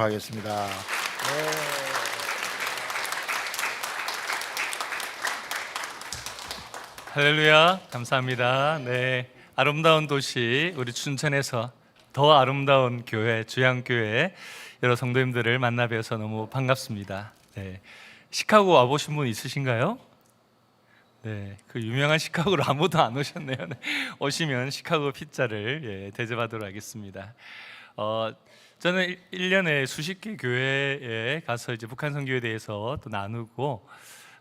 하겠습니다. 할렐루야, 감사합니다. 네, 아름다운 도시 우리 춘천에서 더 아름다운 교회, 주양교회 여러 성도님들을 만나 뵈어서 너무 반갑습니다. 네, 시카고 와보신 분 있으신가요? 네, 그 유명한 시카고로 아무도 안 오셨네요. 네, 오시면 시카고 피자를 대접하도록 하겠습니다. 저는 1년에 수십 개 교회에 가서 이제 북한 선교에 대해서 또 나누고,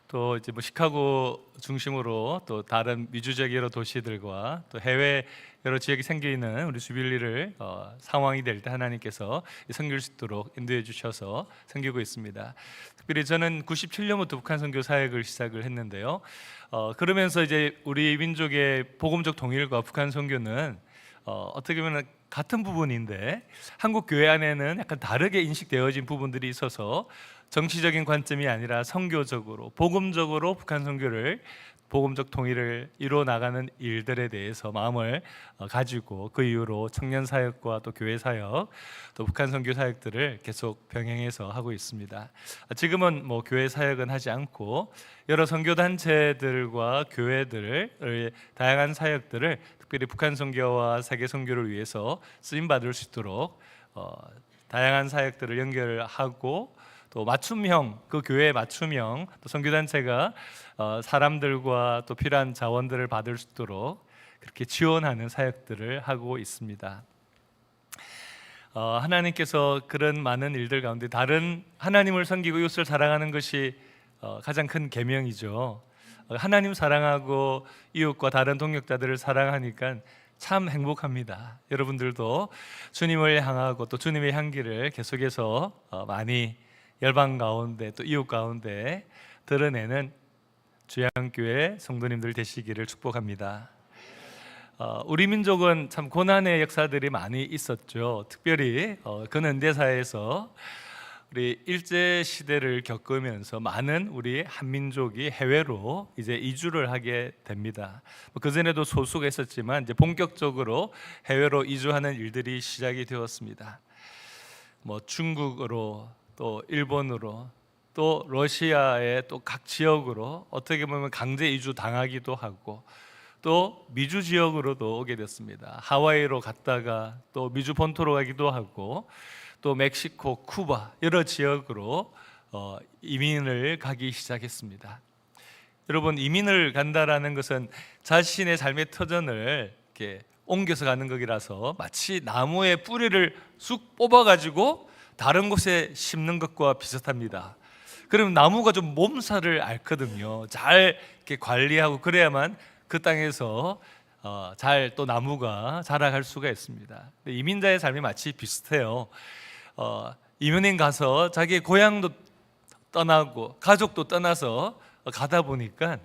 또 이제 뭐 시카고 중심으로 또 다른 미주적 여러 도시들과 또 해외 여러 지역이 생겨 있는 우리 주빌리를 상황이 될 때 하나님께서 섬길 수 있도록 인도해 주셔서 섬기고 있습니다. 특별히 저는 97년부터 북한 선교 사역을 시작을 했는데요. 그러면서 이제 우리 민족의 복음적 통일과 북한 선교는 어떻게 보면 같은 부분인데 한국 교회 안에는 약간 다르게 인식되어진 부분들이 있어서 정치적인 관점이 아니라 선교적으로 복음적으로 북한 선교를 복음적 통일을 이루어 나가는 일들에 대해서 마음을 가지고 그 이후로 청년 사역과 또 교회 사역 또 북한 선교 사역들을 계속 병행해서 하고 있습니다. 지금은 뭐 교회 사역은 하지 않고 여러 선교 단체들과 교회들을 다양한 사역들을 특별히 북한 선교와 세계 선교를 위해서 쓰임 받을 수 있도록 다양한 사역들을 연결하고 또 맞춤형, 그 교회의 맞춤형 또 선교단체가 사람들과 또 필요한 자원들을 받을 수 있도록 그렇게 지원하는 사역들을 하고 있습니다. 하나님께서 그런 많은 일들 가운데 다른 하나님을 섬기고 이웃을 사랑하는 것이 가장 큰 계명이죠. 하나님 사랑하고 이웃과 다른 동역자들을 사랑하니까 참 행복합니다. 여러분들도 주님을 향하고 또 주님의 향기를 계속해서 많이 열방 가운데 또 이웃 가운데 드러내는 주양교회 성도님들 되시기를 축복합니다. 우리 민족은 참 고난의 역사들이 많이 있었죠. 특별히 근현대사에서 우리 일제 시대를 겪으면서 많은 우리 한민족이 해외로 이제 이주를 하게 됩니다. 그 전에도 소수가 있었지만 이제 본격적으로 해외로 이주하는 일들이 시작이 되었습니다. 뭐 중국으로 또 일본으로 또 러시아의 또 각 지역으로 어떻게 보면 강제 이주 당하기도 하고 또 미주 지역으로도 오게 됐습니다. 하와이로 갔다가 또 미주 본토로 가기도 하고 또 멕시코, 쿠바 여러 지역으로 이민을 가기 시작했습니다. 여러분, 이민을 간다라는 것은 자신의 삶의 터전을 이렇게 옮겨서 가는 것이라서 마치 나무의 뿌리를 쑥 뽑아가지고 다른 곳에 심는 것과 비슷합니다. 그러면 나무가 좀 몸살을 앓거든요. 잘 이렇게 관리하고 그래야만 그 땅에서 잘 또 나무가 자라갈 수가 있습니다. 이민자의 삶이 마치 비슷해요. 이민인 가서 자기의 고향도 떠나고 가족도 떠나서 가다 보니까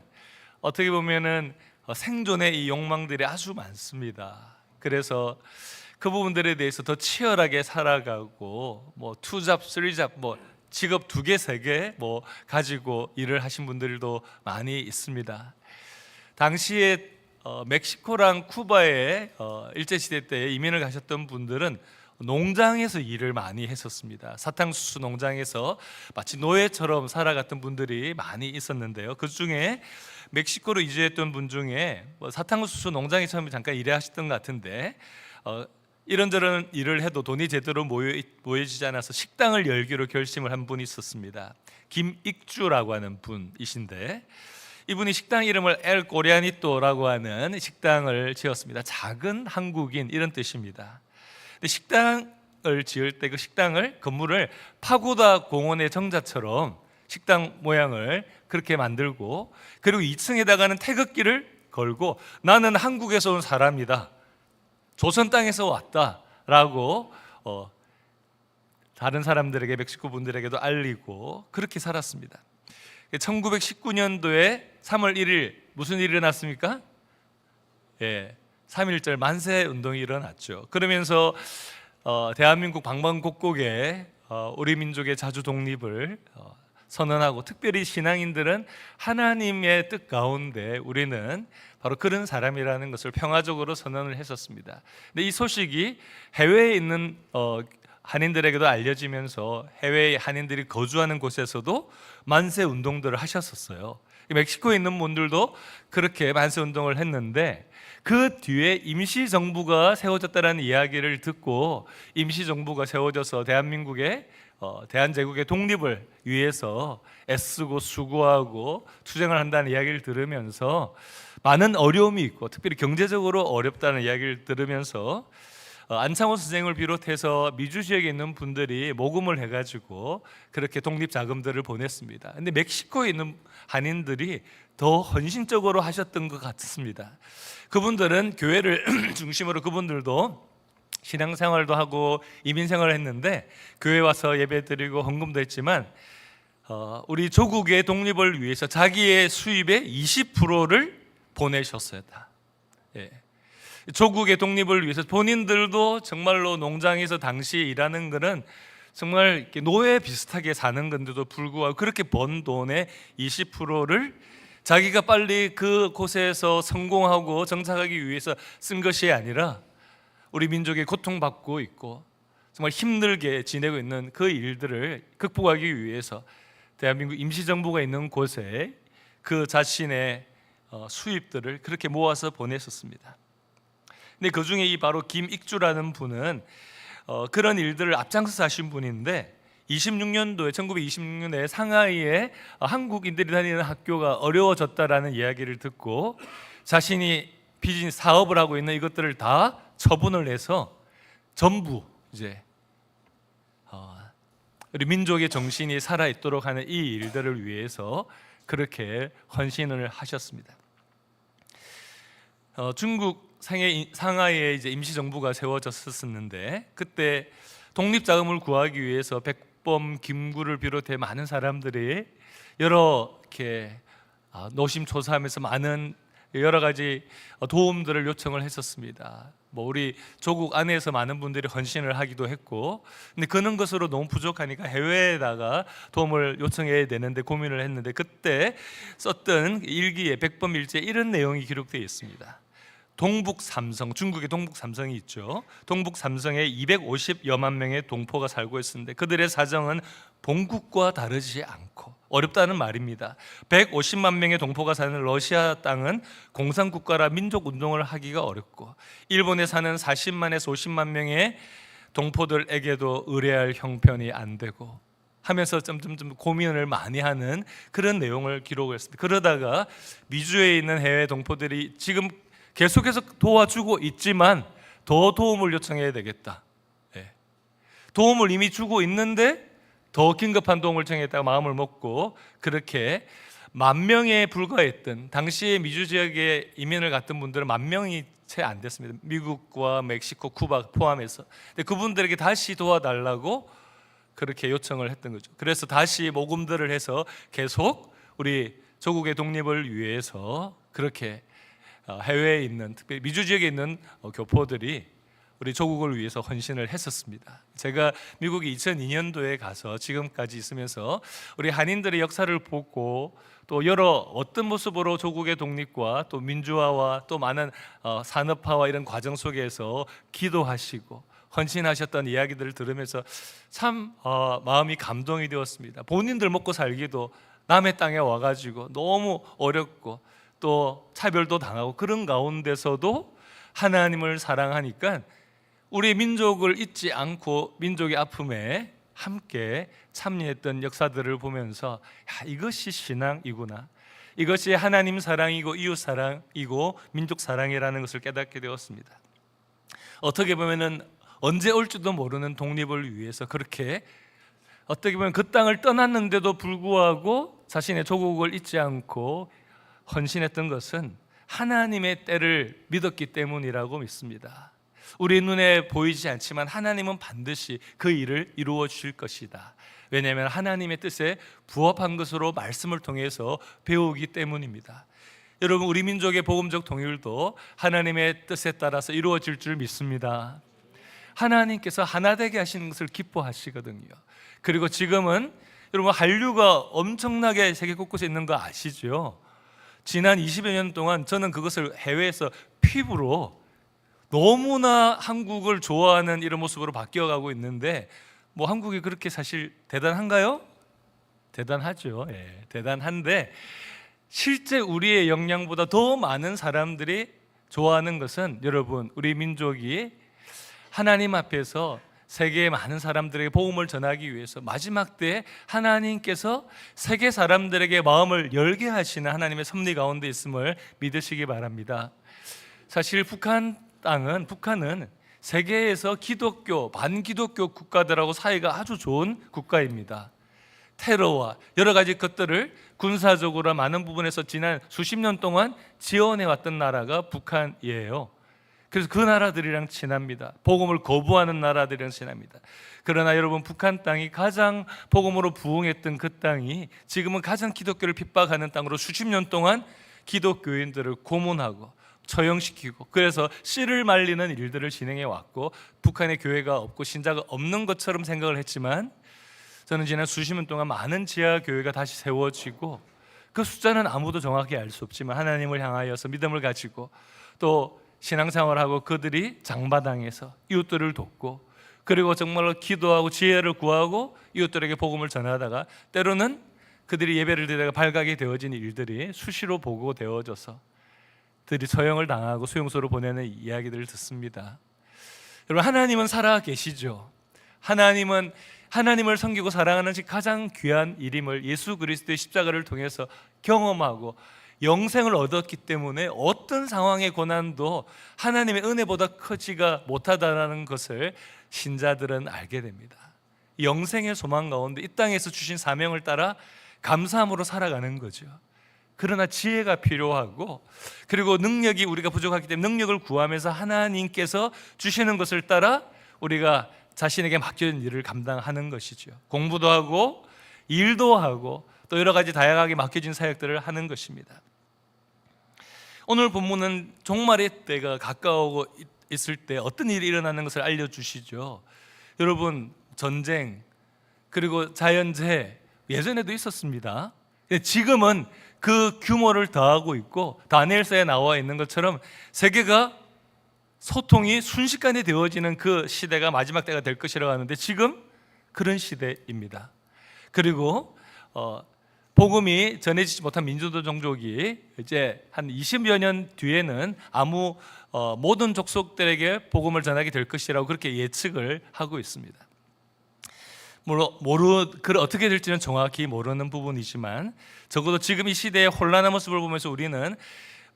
어떻게 보면은 생존의 이 욕망들이 아주 많습니다. 그래서 그 부분들에 대해서 더 치열하게 살아가고 뭐 투잡, 쓰리잡, 뭐 직업 2개, 3개 뭐 가지고 일을 하신 분들도 많이 있습니다. 당시에 멕시코랑 쿠바에 일제시대 때 이민을 가셨던 분들은 농장에서 일을 많이 했었습니다. 사탕수수 농장에서 마치 노예처럼 살아갔던 분들이 많이 있었는데요. 그 중에 멕시코로 이주했던 분 중에 사탕수수 농장에 처음에 잠깐 일하셨던 것 같은데 이런저런 일을 해도 돈이 제대로 모여지지 않아서 식당을 열기로 결심을 한 분이 있었습니다. 김익주라고 하는 분이신데 이분이 식당 이름을 엘 코리아니토라고 하는 식당을 지었습니다. 작은 한국인 이런 뜻입니다. 근데 식당을 지을 때 그 식당을 건물을 파고다 공원의 정자처럼 식당 모양을 그렇게 만들고 그리고 2층에다가는 태극기를 걸고 나는 한국에서 온 사람이다, 조선 땅에서 왔다라고 다른 사람들에게 멕시코 분들에게도 알리고 그렇게 살았습니다. 1919년도에 3월 1일 무슨 일이 일어났습니까? 3.1절 만세 운동이 일어났죠. 그러면서 대한민국 방방곡곡에 우리 민족의 자주 독립을 선언하고 특별히 신앙인들은 하나님의 뜻 가운데 우리는 바로 그런 사람이라는 것을 평화적으로 선언을 했었습니다. 근데 이 소식이 해외에 있는 한인들에게도 알려지면서 해외 한인들이 거주하는 곳에서도 만세 운동들을 하셨었어요. 멕시코에 있는 분들도 그렇게 만세 운동을 했는데 그 뒤에 임시정부가 세워졌다는 이야기를 듣고 임시정부가 세워져서 대한민국의 대한제국의 독립을 위해서 애쓰고 수고하고 투쟁을 한다는 이야기를 들으면서 많은 어려움이 있고 특별히 경제적으로 어렵다는 이야기를 들으면서 안창호 선생을 비롯해서 미주 지역에 있는 분들이 모금을 해가지고 그렇게 독립 자금들을 보냈습니다. 근데 멕시코에 있는 한인들이 더 헌신적으로 하셨던 것 같습니다. 그분들은 교회를 중심으로 그분들도 신앙생활도 하고 이민생활을 했는데 교회 와서 예배드리고 헌금도 했지만 우리 조국의 독립을 위해서 자기의 수입의 20%를 보내셨어요. 다. 예. 조국의 독립을 위해서 본인들도 정말로 농장에서 당시 일하는 거는 정말 노예 비슷하게 사는 건데도 불구하고 그렇게 번 돈의 20%를 자기가 빨리 그 곳에서 성공하고 정착하기 위해서 쓴 것이 아니라 우리 민족이 고통받고 있고 정말 힘들게 지내고 있는 그 일들을 극복하기 위해서 대한민국 임시정부가 있는 곳에 그 자신의 수입들을 그렇게 모아서 보냈었습니다. 근데 그 중에 이 바로 김익주라는 분은 그런 일들을 앞장서서 하신 분인데 1926년도에 상하이에 한국인들이 다니는 학교가 어려워졌다라는 이야기를 듣고 자신이 비즈니스 사업을 하고 있는 이것들을 다 처분을 해서 전부 이제 우리 민족의 정신이 살아있도록 하는 이 일들을 위해서 그렇게 헌신을 하셨습니다. 중국 상하이에 이제 임시정부가 세워졌었는데 그때 독립자금을 구하기 위해서 백범, 김구를 비롯해 많은 사람들이 여러 이렇게 노심초사하면서 많은 여러 가지 도움들을 요청을 했었습니다. 우리 조국 안에서 많은 분들이 헌신을 하기도 했고, 근데 그런 것으로 너무 부족하니까 해외에다가 도움을 요청해야 되는데 고민을 했는데 그때 썼던 일기에 백범 일지에 이런 내용이 기록되어 있습니다. 동북 삼성, 중국의 동북 삼성이 있죠. 동북 삼성에 250여만 명의 동포가 살고 있었는데 그들의 사정은 본국과 다르지 않고 어렵다는 말입니다. 150만 명의 동포가 사는 러시아 땅은 공산국가라 민족운동을 하기가 어렵고 일본에 사는 40만에서 50만 명의 동포들에게도 의뢰할 형편이 안 되고 하면서 좀 고민을 많이 하는 그런 내용을 기록을 했습니다. 그러다가 미주에 있는 해외 동포들이 지금 계속해서 도와주고 있지만 더 도움을 요청해야 되겠다. 도움을 이미 주고 있는데 더 긴급한 도움을 청했다가 마음을 먹고 그렇게 10,000명에 불과했던 당시에 미주 지역에 이민을 갔던 분들은 10,000명이 채 안 됐습니다. 미국과 멕시코, 쿠바 포함해서. 근데 그분들에게 다시 도와달라고 그렇게 요청을 했던 거죠. 그래서 다시 모금들을 해서 계속 우리 조국의 독립을 위해서 그렇게 해외에 있는 특별히 미주 지역에 있는 교포들이 우리 조국을 위해서 헌신을 했었습니다. 제가 미국에 2002년도에 가서 지금까지 있으면서 우리 한인들의 역사를 보고 또 여러 어떤 모습으로 조국의 독립과 또 민주화와 또 많은 산업화와 이런 과정 속에서 기도하시고 헌신하셨던 이야기들을 들으면서 참 마음이 감동이 되었습니다. 본인들 먹고 살기도 남의 땅에 와가지고 너무 어렵고 또 차별도 당하고 그런 가운데서도 하나님을 사랑하니까 우리 민족을 잊지 않고 민족의 아픔에 함께 참여했던 역사들을 보면서 이것이 신앙이구나, 이것이 하나님 사랑이고 이웃 사랑이고 민족 사랑이라는 것을 깨닫게 되었습니다. 어떻게 보면은 언제 올지도 모르는 독립을 위해서 그렇게 어떻게 보면 그 땅을 떠났는데도 불구하고 자신의 조국을 잊지 않고 헌신했던 것은 하나님의 때를 믿었기 때문이라고 믿습니다. 우리 눈에 보이지 않지만 하나님은 반드시 그 일을 이루어 주실 것이다. 왜냐하면 하나님의 뜻에 부합한 것으로 말씀을 통해서 배우기 때문입니다. 여러분, 우리 민족의 복음적 통일도 하나님의 뜻에 따라서 이루어질 줄 믿습니다. 하나님께서 하나 되게 하시는 것을 기뻐하시거든요. 그리고 지금은 여러분 한류가 엄청나게 세계 곳곳에 있는 거 아시죠? 지난 20여 년 동안 저는 그것을 해외에서 피부로 너무나 한국을 좋아하는 이런 모습으로 바뀌어가고 있는데 뭐 한국이 그렇게 사실 대단한가요? 대단하죠. 예, 대단한데 실제 우리의 역량보다 더 많은 사람들이 좋아하는 것은 여러분, 우리 민족이 하나님 앞에서 세계의 많은 사람들에게 복음을 전하기 위해서 마지막 때에 하나님께서 세계 사람들에게 마음을 열게 하시는 하나님의 섭리 가운데 있음을 믿으시기 바랍니다. 사실 북한은 세계에서 기독교, 반기독교 국가들하고 사이가 아주 좋은 국가입니다. 테러와 여러 가지 것들을 군사적으로 많은 부분에서 지난 수십 년 동안 지원해 왔던 나라가 북한이에요. 그래서 그 나라들이랑 친합니다. 복음을 거부하는 나라들이랑 친합니다. 그러나 여러분, 북한 땅이 가장 복음으로 부흥했던 그 땅이 지금은 가장 기독교를 핍박하는 땅으로 수십 년 동안 기독교인들을 고문하고 처형시키고, 그래서 씨를 말리는 일들을 진행해 왔고, 북한에 교회가 없고 신자가 없는 것처럼 생각을 했지만, 저는 지난 수십 년 동안 많은 지하 교회가 다시 세워지고, 그 숫자는 아무도 정확히 알 수 없지만 하나님을 향하여서 믿음을 가지고 또 신앙생활하고 그들이 장마당에서 이웃들을 돕고, 그리고 정말로 기도하고 지혜를 구하고 이웃들에게 복음을 전하다가 때로는 그들이 예배를 드리다가 발각이 되어진 일들이 수시로 보고되어져서 그들이 처형을 당하고 수용소로 보내는 이야기들을 듣습니다. 여러분, 하나님은 살아 계시죠. 하나님은 하나님을 섬기고 사랑하는 가장 귀한 일임을 예수 그리스도의 십자가를 통해서 경험하고 영생을 얻었기 때문에 어떤 상황의 고난도 하나님의 은혜보다 크지가 못하다는 것을 신자들은 알게 됩니다. 영생의 소망 가운데 이 땅에서 주신 사명을 따라 감사함으로 살아가는 거죠. 그러나 지혜가 필요하고, 그리고 능력이 우리가 부족하기 때문에 능력을 구하면서 하나님께서 주시는 것을 따라 우리가 자신에게 맡겨진 일을 감당하는 것이죠. 공부도 하고 일도 하고 또 여러 가지 다양하게 맡겨진 사역들을 하는 것입니다. 오늘 본문은 종말의 때가 가까우고 있을 때 어떤 일이 일어나는 것을 알려주시죠. 여러분, 전쟁 그리고 자연재해 예전에도 있었습니다. 지금은 그 규모를 더하고 있고, 다니엘서에 나와 있는 것처럼 세계가 소통이 순식간에 되어지는 그 시대가 마지막 때가 될 것이라고 하는데 지금 그런 시대입니다. 그리고 복음이 전해지지 못한 민족도 종족이 이제 한 20여 년 뒤에는 모든 족속들에게 복음을 전하게 될 것이라고 그렇게 예측을 하고 있습니다. 어떻게 될지는 정확히 모르는 부분이지만 적어도 지금 이 시대의 혼란한 모습을 보면서 우리는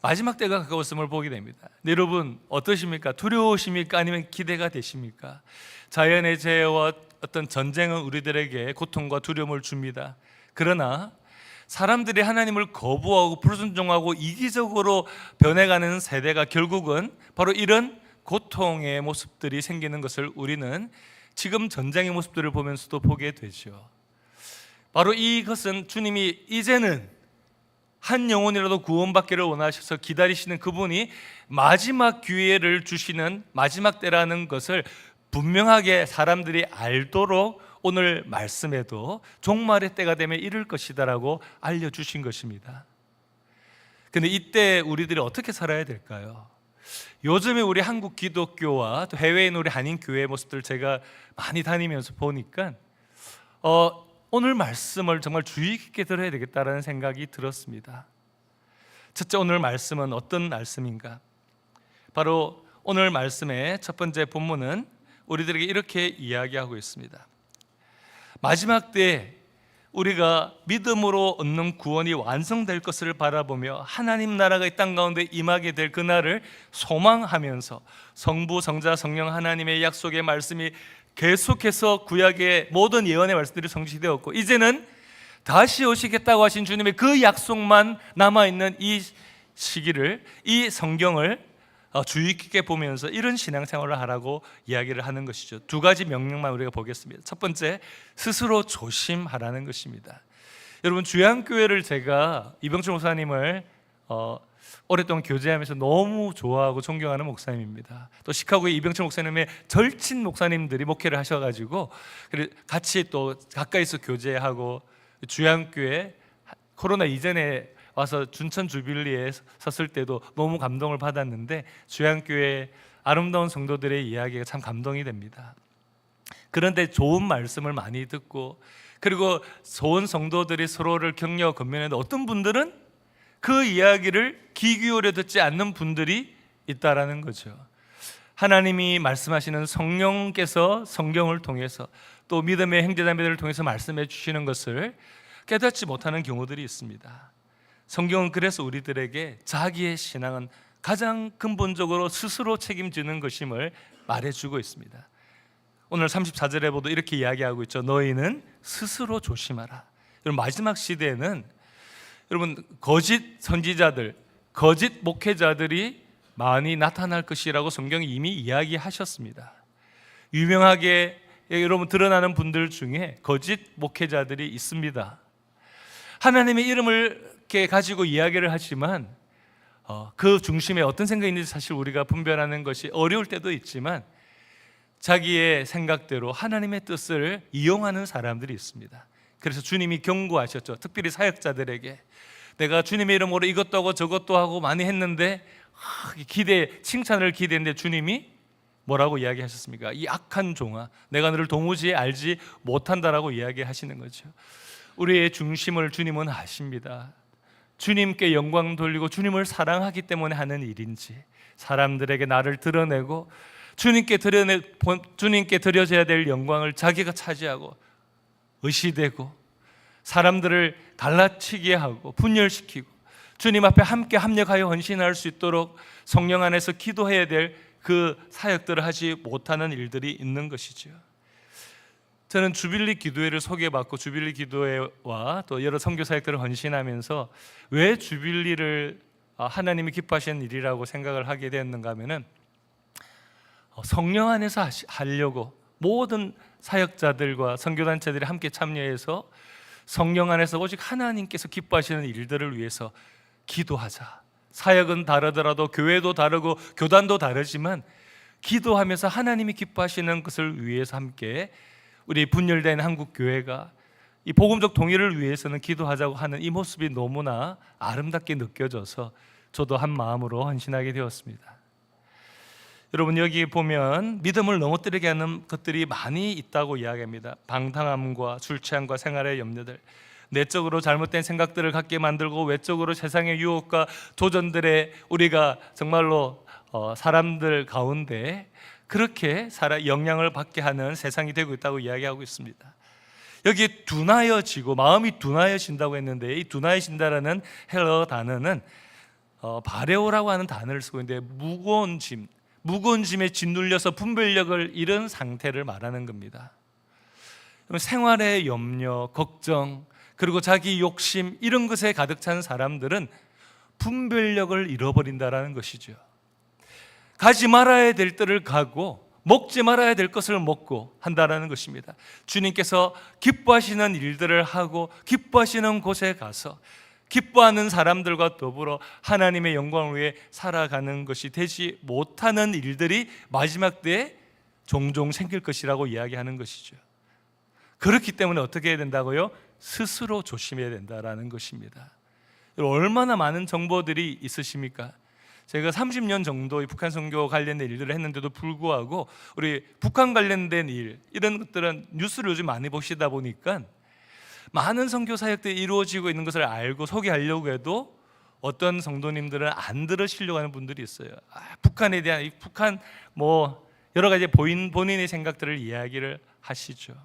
마지막 때가 가까웠음을 보게 됩니다. 여러분, 어떠십니까? 두려우십니까? 아니면 기대가 되십니까? 자연의 재해와 어떤 전쟁은 우리들에게 고통과 두려움을 줍니다. 그러나 사람들이 하나님을 거부하고 불순종하고 이기적으로 변해가는 세대가 결국은 바로 이런 고통의 모습들이 생기는 것을 우리는 지금 전쟁의 모습들을 보면서도 보게 되죠. 바로 이것은 주님이 이제는 한 영혼이라도 구원받기를 원하셔서 기다리시는 그분이 마지막 기회를 주시는 마지막 때라는 것을 분명하게 사람들이 알도록 오늘 말씀에도 종말의 때가 되면 이를 것이다라고 알려주신 것입니다. 그런데 이때 우리들이 어떻게 살아야 될까요? 요즘에 우리 한국 기독교와 또 해외인 우리 한인 교회의 모습들 제가 많이 다니면서 보니까 오늘 말씀을 정말 주의 깊게 들어야 되겠다라는 생각이 들었습니다. 첫째, 오늘 말씀은 어떤 말씀인가? 바로 오늘 말씀의 첫 번째 본문은 우리들에게 이렇게 이야기하고 있습니다. 마지막 때 우리가 믿음으로 얻는 구원이 완성될 것을 바라보며 하나님 나라가 이 땅 가운데 임하게 될 그날을 소망하면서 성부, 성자, 성령 하나님의 약속의 말씀이 계속해서 구약의 모든 예언의 말씀들이 성취되었고, 이제는 다시 오시겠다고 하신 주님의 그 약속만 남아있는 이 시기를, 이 성경을 주의 깊게 보면서 이런 신앙생활을 하라고 이야기를 하는 것이죠. 두 가지 명령만 우리가 보겠습니다. 첫 번째, 스스로 조심하라는 것입니다. 여러분, 주양교회를 제가 이병철 목사님을 오랫동안 교제하면서 너무 좋아하고 존경하는 목사님입니다. 또 시카고의 이병철 목사님의 절친 목사님들이 목회를 하셔가지고 같이 또 가까이서 교제하고, 주양교회 코로나 이전에 와서 준천 주빌리에 섰을 때도 너무 감동을 받았는데, 주양교회 아름다운 성도들의 이야기가 참 감동이 됩니다. 그런데 좋은 말씀을 많이 듣고 그리고 좋은 성도들이 서로를 격려하고 건면하는데 어떤 분들은 그 이야기를 귀 기울여 듣지 않는 분들이 있다라는 거죠. 하나님이 말씀하시는 성령께서 성경을 통해서 또 믿음의 형제자매들을 통해서 말씀해 주시는 것을 깨닫지 못하는 경우들이 있습니다. 성경은 그래서 우리들에게 자기의 신앙은 가장 근본적으로 스스로 책임지는 것임을 말해주고 있습니다. 오늘 34절에 보도 이렇게 이야기하고 있죠. 너희는 스스로 조심하라. 여러분, 마지막 시대에는 여러분 거짓 선지자들, 거짓 목회자들이 많이 나타날 것이라고 성경이 이미 이야기하셨습니다. 유명하게 여러분 드러나는 분들 중에 거짓 목회자들이 있습니다. 하나님의 이름을 이렇게 가지고 이야기를 하지만 그 중심에 어떤 생각이 있는지 사실 우리가 분별하는 것이 어려울 때도 있지만 자기의 생각대로 하나님의 뜻을 이용하는 사람들이 있습니다. 그래서 주님이 경고하셨죠. 특별히 사역자들에게 내가 주님의 이름으로 이것도 하고 저것도 하고 많이 했는데 칭찬을 기대했는데 주님이 뭐라고 이야기하셨습니까? 이 악한 종아, 내가 너를 도무지 알지 못한다라고 이야기하시는 거죠. 우리의 중심을 주님은 아십니다. 주님께 영광 돌리고 주님을 사랑하기 때문에 하는 일인지, 사람들에게 나를 드러내고 주님께 드려져야 될 영광을 자기가 차지하고 의시되고 사람들을 갈라치게 하고 분열시키고 주님 앞에 함께 합력하여 헌신할 수 있도록 성령 안에서 기도해야 될 그 사역들을 하지 못하는 일들이 있는 것이죠. 저는 주빌리 기도회를 소개받고 주빌리 기도회와 또 여러 선교 사역들을 헌신하면서 왜 주빌리를 하나님이 기뻐하시는 일이라고 생각을 하게 되었는가 하면은 성령 안에서 하려고 모든 사역자들과 선교단체들이 함께 참여해서 성령 안에서 오직 하나님께서 기뻐하시는 일들을 위해서 기도하자. 사역은 다르더라도 교회도 다르고 교단도 다르지만 기도하면서 하나님이 기뻐하시는 것을 위해서 함께 우리 분열된 한국 교회가 이 복음적 통일을 위해서는 기도하자고 하는 이 모습이 너무나 아름답게 느껴져서 저도 한 마음으로 헌신하게 되었습니다. 여러분, 여기 보면 믿음을 넘어뜨리게 하는 것들이 많이 있다고 이야기합니다. 방탕함과 술 취함과 생활의 염려들, 내적으로 잘못된 생각들을 갖게 만들고 외적으로 세상의 유혹과 도전들에 우리가 정말로 사람들 가운데 그렇게 영향을 받게 하는 세상이 되고 있다고 이야기하고 있습니다. 여기 둔하여지고 마음이 둔하여진다고 했는데 이 둔하여진다라는 헬러 단어는 바레오라고 하는 단어를 쓰고 있는데 무거운 짐에 짓눌려서 분별력을 잃은 상태를 말하는 겁니다. 생활의 염려, 걱정, 그리고 자기 욕심 이런 것에 가득 찬 사람들은 분별력을 잃어버린다라는 것이죠. 가지 말아야 될 때를 가고 먹지 말아야 될 것을 먹고 한다라는 것입니다. 주님께서 기뻐하시는 일들을 하고 기뻐하시는 곳에 가서 기뻐하는 사람들과 더불어 하나님의 영광을 위해 살아가는 것이 되지 못하는 일들이 마지막 때에 종종 생길 것이라고 이야기하는 것이죠. 그렇기 때문에 어떻게 해야 된다고요? 스스로 조심해야 된다라는 것입니다. 얼마나 많은 정보들이 있으십니까? 제가 30년 정도의 북한 선교 관련된 일들을 했는데도 불구하고 우리 북한 관련된 일 이런 것들은 뉴스를 요즘 많이 보시다 보니까 많은 선교 사역들이 이루어지고 있는 것을 알고 소개하려고 해도 어떤 성도님들은 안 들으시려고 하는 분들이 있어요. 북한에 대한 북한 여러 가지 본인의 생각들을 이야기를 하시죠.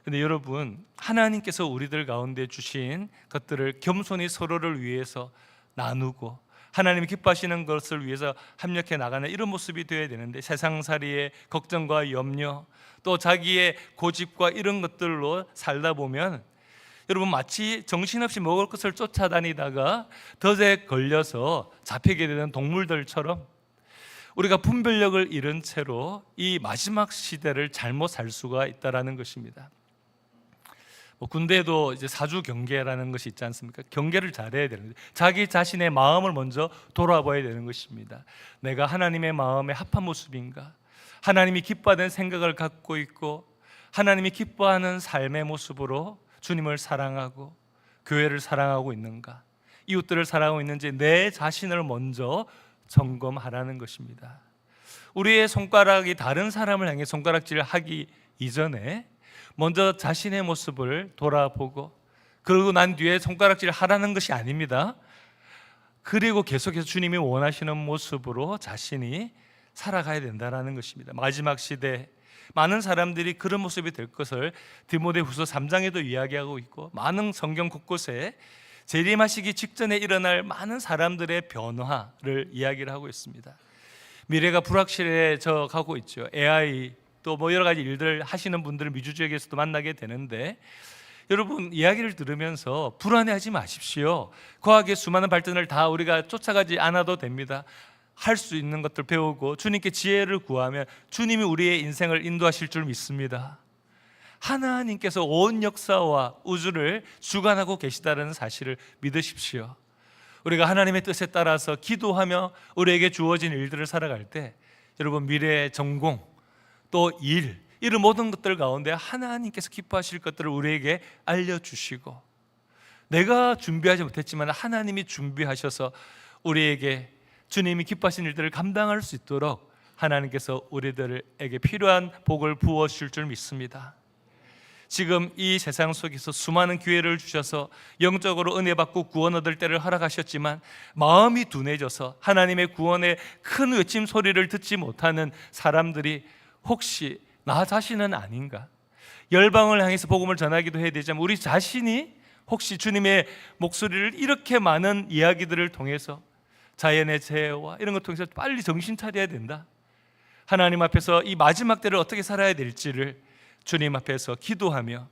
근데 여러분, 하나님께서 우리들 가운데 주신 것들을 겸손히 서로를 위해서 나누고 하나님이 기뻐하시는 것을 위해서 협력해 나가는 이런 모습이 되어야 되는데 세상살이의 걱정과 염려 또 자기의 고집과 이런 것들로 살다 보면 여러분 마치 정신없이 먹을 것을 쫓아다니다가 덫에 걸려서 잡히게 되는 동물들처럼 우리가 분별력을 잃은 채로 이 마지막 시대를 잘못 살 수가 있다라는 것입니다. 군대에도 이제 사주 경계라는 것이 있지 않습니까? 경계를 잘해야 되는데 자기 자신의 마음을 먼저 돌아봐야 되는 것입니다. 내가 하나님의 마음에 합한 모습인가? 하나님이 기뻐하는 생각을 갖고 있고 하나님이 기뻐하는 삶의 모습으로 주님을 사랑하고 교회를 사랑하고 있는가? 이웃들을 사랑하고 있는지 내 자신을 먼저 점검하라는 것입니다. 우리의 손가락이 다른 사람을 향해 손가락질을 하기 이전에 먼저 자신의 모습을 돌아보고, 그러고 난 뒤에 손가락질을 하라는 것이 아닙니다. 그리고 계속해서 주님이 원하시는 모습으로 자신이 살아가야 된다는 것입니다. 마지막 시대 많은 사람들이 그런 모습이 될 것을 디모데후서 3장에도 이야기하고 있고, 많은 성경 곳곳에 재림하시기 직전에 일어날 많은 사람들의 변화를 이야기를 하고 있습니다. 미래가 불확실해져 가고 있죠. AI 또 뭐 여러 가지 일들 하시는 분들을 미주지역에서도 만나게 되는데, 여러분 이야기를 들으면서 불안해하지 마십시오. 과학의 수많은 발전을 다 우리가 쫓아가지 않아도 됩니다. 할 수 있는 것들 배우고 주님께 지혜를 구하면 주님이 우리의 인생을 인도하실 줄 믿습니다. 하나님께서 온 역사와 우주를 주관하고 계시다는 사실을 믿으십시오. 우리가 하나님의 뜻에 따라서 기도하며 우리에게 주어진 일들을 살아갈 때, 여러분 미래의 전공 또 이런 모든 것들 가운데 하나님께서 기뻐하실 것들을 우리에게 알려주시고, 내가 준비하지 못했지만 하나님이 준비하셔서 우리에게 주님이 기뻐하신 일들을 감당할 수 있도록 하나님께서 우리들에게 필요한 복을 부어주실 줄 믿습니다. 지금 이 세상 속에서 수많은 기회를 주셔서 영적으로 은혜 받고 구원 얻을 때를 허락하셨지만, 마음이 둔해져서 하나님의 구원의 큰 외침 소리를 듣지 못하는 사람들이 혹시 나 자신은 아닌가? 열방을 향해서 복음을 전하기도 해야 되지만 우리 자신이 혹시 주님의 목소리를 이렇게 많은 이야기들을 통해서, 자연의 재해와 이런 것 통해서 빨리 정신 차려야 된다. 하나님 앞에서 이 마지막 때를 어떻게 살아야 될지를 주님 앞에서 기도하며,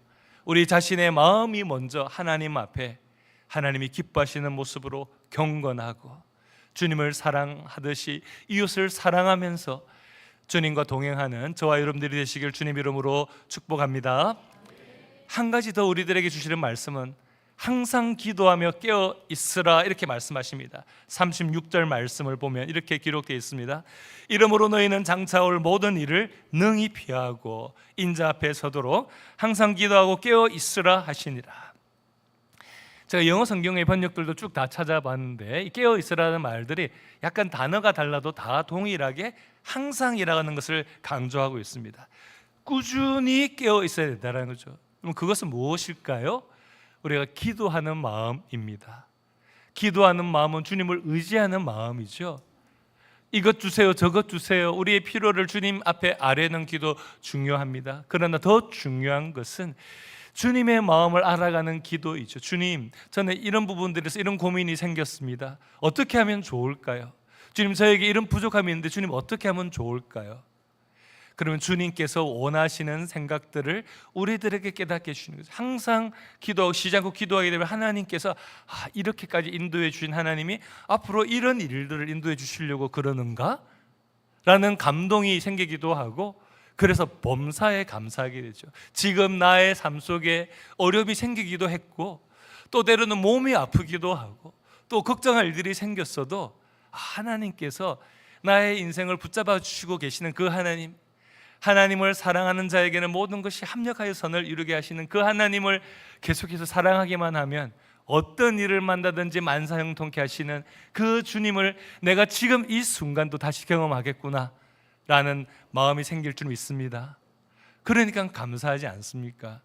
우리 자신의 마음이 먼저 하나님 앞에 하나님이 기뻐하시는 모습으로 경건하고, 주님을 사랑하듯이 이웃을 사랑하면서 주님과 동행하는 저와 여러분들이 되시길 주님 이름으로 축복합니다. 한 가지 더 우리들에게 주시는 말씀은 항상 기도하며 깨어 있으라, 이렇게 말씀하십니다. 36절 말씀을 보면 이렇게 기록되어 있습니다. 이러므로 너희는 장차 올 모든 일을 능히 피하고 인자 앞에 서도록 항상 기도하고 깨어 있으라 하시니라. 제가 영어 성경의 번역들도 쭉 다 찾아봤는데, 이 깨어 있으라는 말들이 약간 단어가 달라도 다 동일하게 항상이라는 것을 강조하고 있습니다. 꾸준히 깨어 있어야 된다는 거죠. 그럼 그것은 무엇일까요? 우리가 기도하는 마음입니다. 기도하는 마음은 주님을 의지하는 마음이죠. 이것 주세요, 저것 주세요, 우리의 필요를 주님 앞에 아뢰는 기도 중요합니다. 그러나 더 중요한 것은 주님의 마음을 알아가는 기도이죠. 주님, 저는 이런 부분들에서 이런 고민이 생겼습니다. 어떻게 하면 좋을까요? 주님, 저에게 이런 부족함이 있는데 주님 어떻게 하면 좋을까요? 그러면 주님께서 원하시는 생각들을 우리들에게 깨닫게 해주시는 거죠. 항상 기도하고 않고 기도하게 되면 하나님께서 이렇게까지 인도해 주신 하나님이 앞으로 이런 일들을 인도해 주시려고 그러는가? 라는 감동이 생기기도 하고, 그래서 범사에 감사하게 되죠. 지금 나의 삶 속에 어려움이 생기기도 했고, 또 때로는 몸이 아프기도 하고, 또 걱정할 일들이 생겼어도 하나님께서 나의 인생을 붙잡아 주시고 계시는 그 하나님, 하나님을 사랑하는 자에게는 모든 것이 합력하여 선을 이루게 하시는 그 하나님을 계속해서 사랑하기만 하면 어떤 일을 만나든지 만사형통케 하시는 그 주님을 내가 지금 이 순간도 다시 경험하겠구나 라는 마음이 생길 줄 믿습니다. 그러니까 감사하지 않습니까?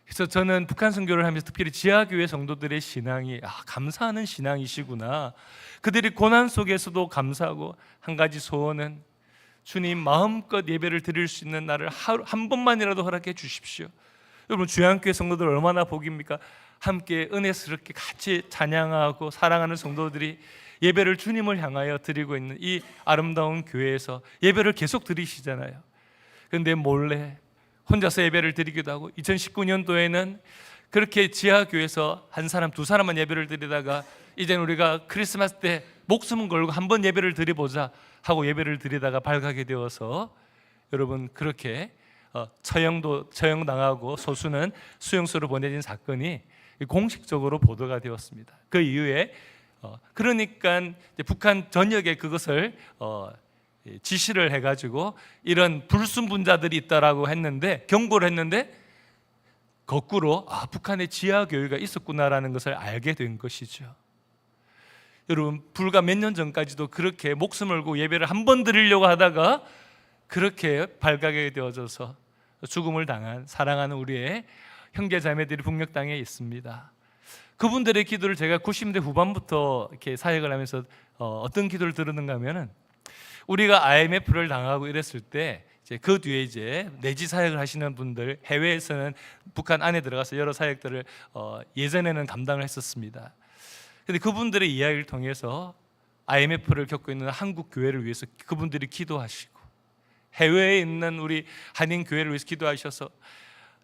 그래서 저는 북한 선교를 하면서 특별히 지하교회 성도들의 신앙이 감사하는 신앙이시구나, 그들이 고난 속에서도 감사하고, 한 가지 소원은 주님 마음껏 예배를 드릴 수 있는 날을 하루 한 번만이라도 허락해 주십시오. 여러분 주양교회 성도들 얼마나 복입니까? 함께 은혜스럽게 같이 찬양하고 사랑하는 성도들이 예배를 주님을 향하여 드리고 있는 이 아름다운 교회에서 예배를 계속 드리시잖아요. 그런데 몰래 혼자서 예배를 드리기도 하고, 2019년도에는 그렇게 지하교회에서 한 사람 두 사람만 예배를 드리다가 이제는 우리가 크리스마스 때 목숨 걸고 한번 예배를 드려보자 하고 예배를 드리다가 발각이 되어서, 여러분 그렇게 처형당하고 소수는 수용소로 보내진 사건이 공식적으로 보도가 되었습니다. 그 이후에 그러니까 북한 전역에 그것을 지시를 해가지고 이런 불순분자들이 있다라고 했는데, 경고를 했는데 거꾸로 북한에 지하교회가 있었구나라는 것을 알게 된 것이죠. 여러분, 불과 몇 년 전까지도 그렇게 목숨을 걸고 예배를 한 번 드리려고 하다가 그렇게 발각이 되어져서 죽음을 당한 사랑하는 우리의 형제 자매들이 북녘 땅에 있습니다. 그분들의 기도를 제가 90대 후반부터 이렇게 사역을 하면서 어떤 기도를 들었는가 하면은, 우리가 IMF를 당하고 이랬을 때 이제 그 뒤에 이제 내지 사역을 하시는 분들, 해외에서는 북한 안에 들어가서 여러 사역들을 예전에는 감당을 했었습니다. 근데 그분들의 이야기를 통해서 IMF를 겪고 있는 한국 교회를 위해서 그분들이 기도하시고, 해외에 있는 우리 한인 교회를 위해서 기도하셔서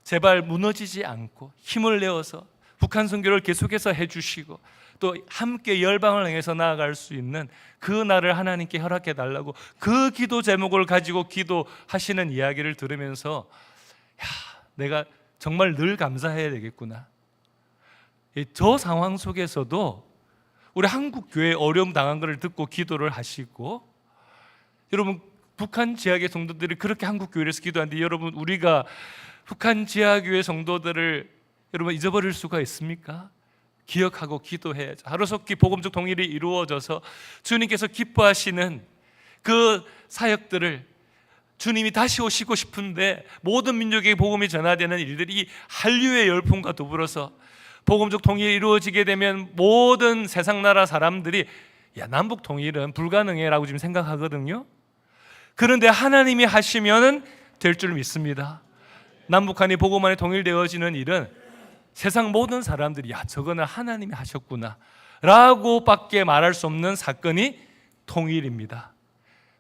제발 무너지지 않고 힘을 내어서 북한 선교를 계속해서 해주시고, 또 함께 열방을 향해서 나아갈 수 있는 그 날을 하나님께 허락해 달라고 그 기도 제목을 가지고 기도하시는 이야기를 들으면서, 야, 내가 정말 늘 감사해야 되겠구나. 저 상황 속에서도 우리 한국 교회 어려움 당한 것을 듣고 기도를 하시고, 여러분, 북한 지하교회 성도들이 그렇게 한국 교회에서 기도하는데, 여러분, 우리가 북한 지하교회 성도들을 여러분 잊어버릴 수가 있습니까? 기억하고 기도해야죠. 하루속히 복음적 통일이 이루어져서 주님께서 기뻐하시는 그 사역들을, 주님이 다시 오시고 싶은데 모든 민족에게 복음이 전하되는 일들이, 이 한류의 열풍과 더불어서 복음적 통일이 이루어지게 되면 모든 세상 나라 사람들이 야, 남북 통일은 불가능해 라고 지금 생각하거든요. 그런데 하나님이 하시면 될 줄 믿습니다. 남북한이 복음 안에 통일되어지는 일은 세상 모든 사람들이 야, 저거는 하나님이 하셨구나 라고 밖에 말할 수 없는 사건이 통일입니다.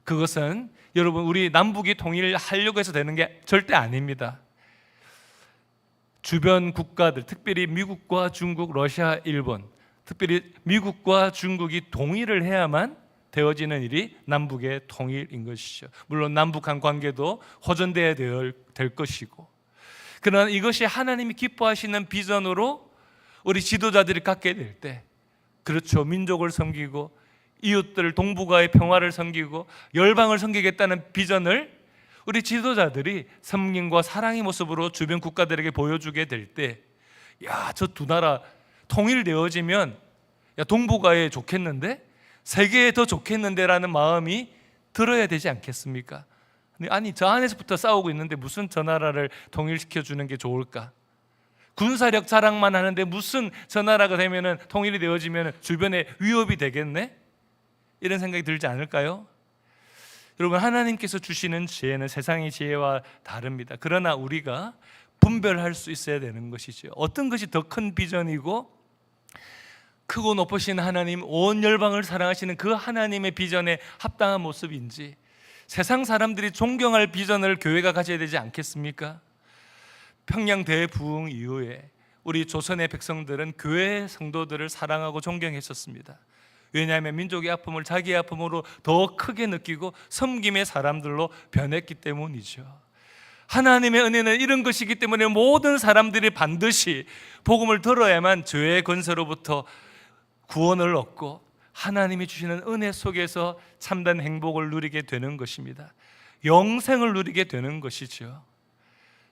그것은 여러분, 우리 남북이 통일하려고 해서 되는 게 절대 아닙니다. 주변 국가들, 특별히 미국과 중국, 러시아, 일본, 특별히 미국과 중국이 동의를 해야만 되어지는 일이 남북의 통일인 것이죠. 물론 남북한 관계도 호전되어야 될 것이고, 그러나 이것이 하나님이 기뻐하시는 비전으로 우리 지도자들이 갖게 될 때, 그렇죠, 민족을 섬기고 이웃들 동북아의 평화를 섬기고 열방을 섬기겠다는 비전을 우리 지도자들이 섬김과 사랑의 모습으로 주변 국가들에게 보여주게 될 때, 야, 저 두 나라 통일되어지면 야, 동북아에 좋겠는데, 세계에 더 좋겠는데 라는 마음이 들어야 되지 않겠습니까? 아니, 저 안에서부터 싸우고 있는데 무슨 저 나라를 통일시켜 주는 게 좋을까? 군사력 자랑만 하는데 무슨 저 나라가 되면은, 통일이 되어지면 주변에 위협이 되겠네? 이런 생각이 들지 않을까요? 여러분, 하나님께서 주시는 지혜는 세상의 지혜와 다릅니다. 그러나 우리가 분별할 수 있어야 되는 것이죠. 어떤 것이 더 큰 비전이고 크고 높으신 하나님, 온 열방을 사랑하시는 그 하나님의 비전에 합당한 모습인지, 세상 사람들이 존경할 비전을 교회가 가져야 되지 않겠습니까? 평양 대부흥 이후에 우리 조선의 백성들은 교회 성도들을 사랑하고 존경했었습니다. 왜냐하면 민족의 아픔을 자기의 아픔으로 더 크게 느끼고 섬김의 사람들로 변했기 때문이죠. 하나님의 은혜는 이런 것이기 때문에 모든 사람들이 반드시 복음을 들어야만 죄의 권세로부터 구원을 얻고 하나님이 주시는 은혜 속에서 참된 행복을 누리게 되는 것입니다. 영생을 누리게 되는 것이죠.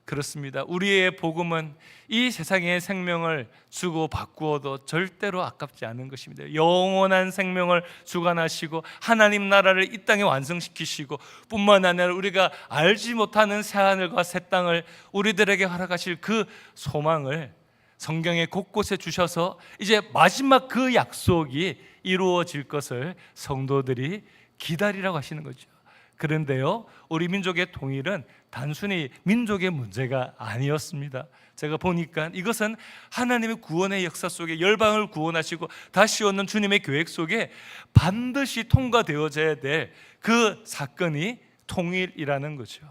그렇습니다. 우리의 복음은 이 세상의 생명을 주고 바꾸어도 절대로 아깝지 않은 것입니다. 영원한 생명을 주관하시고 하나님 나라를 이 땅에 완성시키시고, 뿐만 아니라 우리가 알지 못하는 새하늘과 새 땅을 우리들에게 허락하실 그 소망을 성경의 곳곳에 주셔서 이제 마지막 그 약속이 이루어질 것을 성도들이 기다리라고 하시는 거죠. 그런데요, 우리 민족의 통일은 단순히 민족의 문제가 아니었습니다. 제가 보니까 이것은 하나님의 구원의 역사 속에 열방을 구원하시고 다시 오는 주님의 계획 속에 반드시 통과되어져야 될 그 사건이 통일이라는 거죠.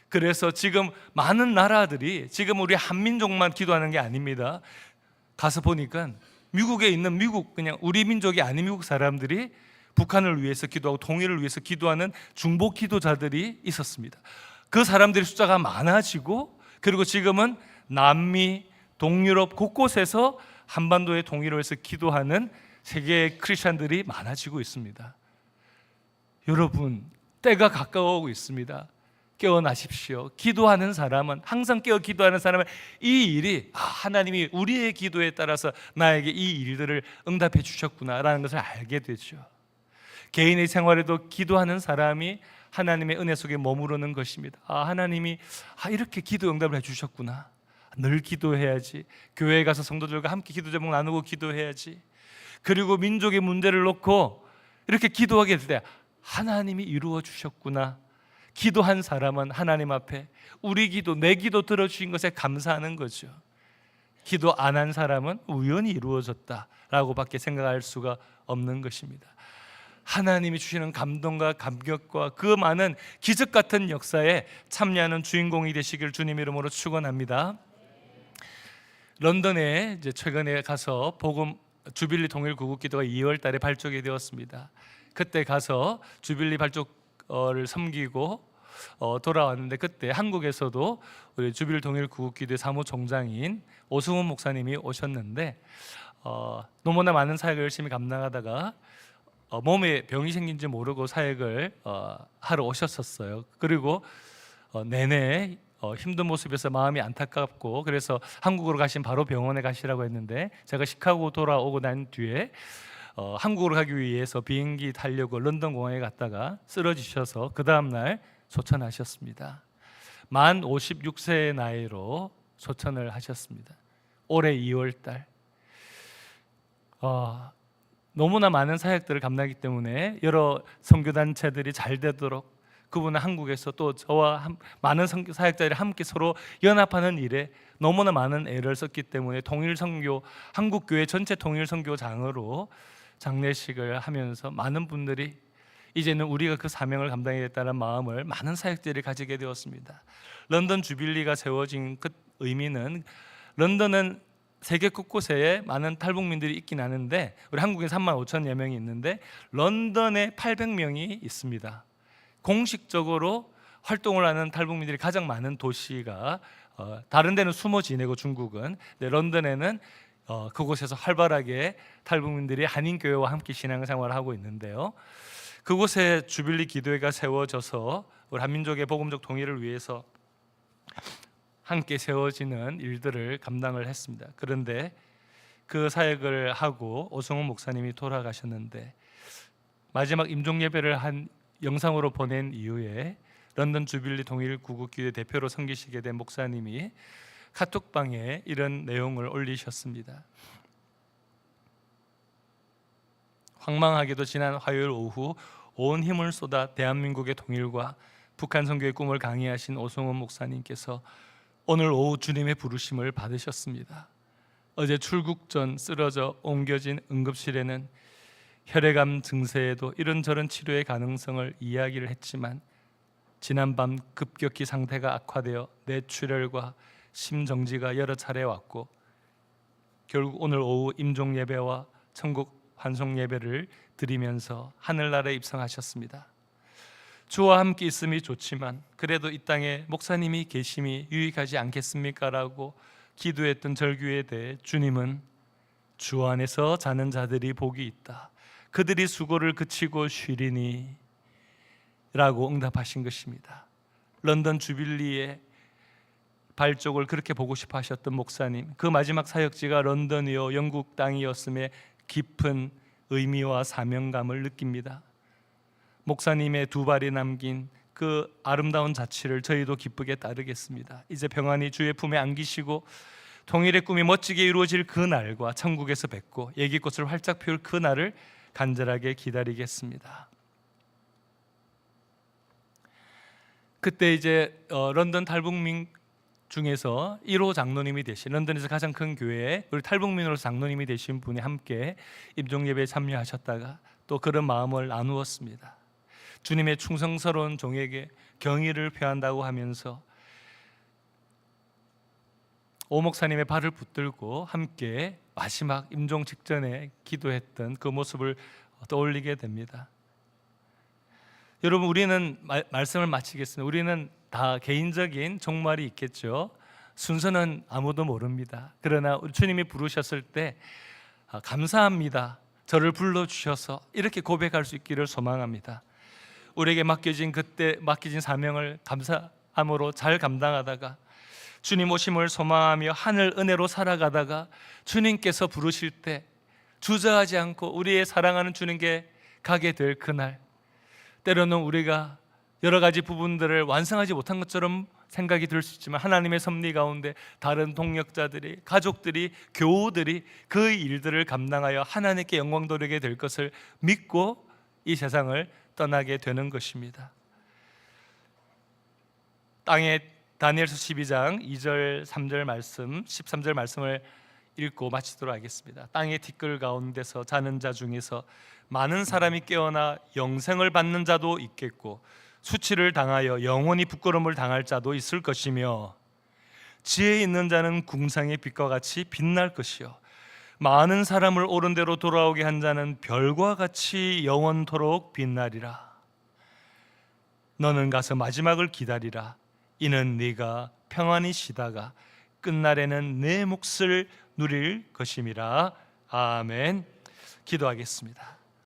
그래서 지금 많은 나라들이 지금 우리 한민족만 기도하는 게 아닙니다. 가서 보니까 미국에 있는 그냥 우리 민족이 아닌 미국 사람들이 북한을 위해서 기도하고 통일을 위해서 기도하는 중보 기도자들이 있었습니다. 그 사람들의 숫자가 많아지고, 그리고 지금은 남미, 동유럽 곳곳에서 한반도의 통일을 위해서 기도하는 세계의 크리스천들이 많아지고 있습니다. 여러분, 때가 가까워오고 있습니다. 깨어나십시오. 기도하는 사람은, 항상 깨어 기도하는 사람은 이 일이 하나님이 우리의 기도에 따라서 나에게 이 일들을 응답해 주셨구나라는 것을 알게 되죠. 개인의 생활에도 기도하는 사람이 하나님의 은혜 속에 머무르는 것입니다. 하나님이 이렇게 기도 응답을 해주셨구나. 늘 기도해야지. 교회에 가서 성도들과 함께 기도 제목 나누고 기도해야지. 그리고 민족의 문제를 놓고 이렇게 기도하게 될 때 하나님이 이루어 주셨구나. 기도한 사람은 하나님 앞에 우리 기도, 내 기도 들어주신 것에 감사하는 거죠. 기도 안 한 사람은 우연히 이루어졌다라고 밖에 생각할 수가 없는 것입니다. 하나님이 주시는 감동과 감격과 그 많은 기적 같은 역사에 참여하는 주인공이 되시길 주님 이름으로 축원합니다. 런던에 이제 최근에 가서 복음 주빌리 통일 구국 기도가 2월 달에 발족이 되었습니다. 그때 가서 주빌리 발족을 섬기고 돌아왔는데, 그때 한국에서도 우리 주빌리 통일 구국 기도의 사무총장인 오승훈 목사님이 오셨는데 너무나 많은 사역을 열심히 감당하다가 몸에 병이 생긴지 모르고 사역을 하러 오셨었어요. 그리고 내내 힘든 모습에서 마음이 안타깝고, 그래서 한국으로 가신 바로 병원에 가시라고 했는데, 제가 시카고 돌아오고 난 뒤에 한국으로 가기 위해서 비행기 타려고 런던 공항에 갔다가 쓰러지셔서 그 다음날 소천하셨습니다. 만 56세의 나이로 소천을 하셨습니다. 올해 2월달. 너무나 많은 사역들을 감당하기 때문에 여러 선교단체들이 잘 되도록 그분은 한국에서 또 저와 많은 사역자들이 함께 서로 연합하는 일에 너무나 많은 애를 썼기 때문에 통일선교, 한국교회 전체 통일선교장으로 장례식을 하면서 많은 분들이 이제는 우리가 그 사명을 감당하겠다는 마음을 많은 사역자들이 가지게 되었습니다. 런던 주빌리가 세워진 그 의미는, 런던은 세계 곳곳에 많은 탈북민들이 있긴 하는데 우리 한국에 35,000여 명이 있는데 런던에 800명이 있습니다. 공식적으로 활동을 하는 탈북민들이 가장 많은 도시가 다른 데는 숨어 지내고 중국은, 런던에는 그곳에서 활발하게 탈북민들이 한인교회와 함께 신앙생활을 하고 있는데요. 그곳에 주빌리 기도회가 세워져서 우리 한민족의 복음적 통일을 위해서 함께 세워지는 일들을 감당을 했습니다. 그런데 그 사역을 하고 오승훈 목사님이 돌아가셨는데, 마지막 임종 예배를 한 영상으로 보낸 이후에 런던 주빌리 통일 구국교회 대표로 섬기시게 된 목사님이 카톡방에 이런 내용을 올리셨습니다. 황망하게도 지난 화요일 오후 온 힘을 쏟아 대한민국의 통일과 북한 선교의 꿈을 강의하신 오승훈 목사님께서 오늘 오후 주님의 부르심을 받으셨습니다. 어제 출국 전 쓰러져 옮겨진 응급실에는 혈액암 증세에도 이런저런 치료의 가능성을 이야기를 했지만 지난밤 급격히 상태가 악화되어 뇌출혈과 심정지가 여러 차례 왔고 결국 오늘 오후 임종 예배와 천국 환송 예배를 드리면서 하늘나라에 입성하셨습니다. 주와 함께 있음이 좋지만 그래도 이 땅에 목사님이 계심이 유익하지 않겠습니까? 라고 기도했던 절규에 대해 주님은 주 안에서 자는 자들이 복이 있다. 그들이 수고를 그치고 쉬리니 라고 응답하신 것입니다. 런던 주빌리의 발족을 그렇게 보고 싶어 하셨던 목사님, 그 마지막 사역지가 런던이요 영국 땅이었음에 깊은 의미와 사명감을 느낍니다. 목사님의 두 발이 남긴 그 아름다운 자취를 저희도 기쁘게 따르겠습니다. 이제 평안히 주의 품에 안기시고 통일의 꿈이 멋지게 이루어질 그 날과 천국에서 뵙고 얘기꽃을 활짝 피울 그 날을 간절하게 기다리겠습니다. 그때 이제 런던 탈북민 중에서 1호 장로님이 되신, 런던에서 가장 큰 교회에 우리 탈북민으로서 장로님이 되신 분이 함께 임종예배에 참여하셨다가 또 그런 마음을 나누었습니다. 주님의 충성스러운 종에게 경의를 표한다고 하면서 오 목사님의 발을 붙들고 함께 마지막 임종 직전에 기도했던 그 모습을 떠올리게 됩니다. 여러분, 우리는 말씀을 마치겠습니다. 우리는 다 개인적인 종말이 있겠죠. 순서는 아무도 모릅니다. 그러나 우리 주님이 부르셨을 때 감사합니다, 저를 불러주셔서 이렇게 고백할 수 있기를 소망합니다. 우리에게 맡겨진 사명을 감사함으로 잘 감당하다가 주님 오심을 소망하며 하늘 은혜로 살아가다가 주님께서 부르실 때 주저하지 않고 우리의 사랑하는 주님께 가게 될 그날, 때로는 우리가 여러 가지 부분들을 완성하지 못한 것처럼 생각이 들 수 있지만 하나님의 섭리 가운데 다른 동역자들이, 가족들이, 교우들이 그 일들을 감당하여 하나님께 영광 돌리게 될 것을 믿고 이 세상을 떠나게 되는 것입니다. 땅에 다니엘서 12장 2절 3절 말씀, 13절 말씀을 읽고 마치도록 하겠습니다. 땅의 티끌 가운데서 자는 자 중에서 많은 사람이 깨어나 영생을 받는 자도 있겠고 수치를 당하여 영원히 부끄러움을 당할 자도 있을 것이며 지혜 있는 자는 궁상의 빛과 같이 빛날 것이요 많은 사람을 옳은 대로 돌아오게 한 자는 별과 같이 영원토록 빛나리라. 너는 가서 마지막을 기다리라. 이는 네가 평안히 쉬다가 끝날에는 내 몫을 누릴 것임이라. 아멘. 기도하겠습니다.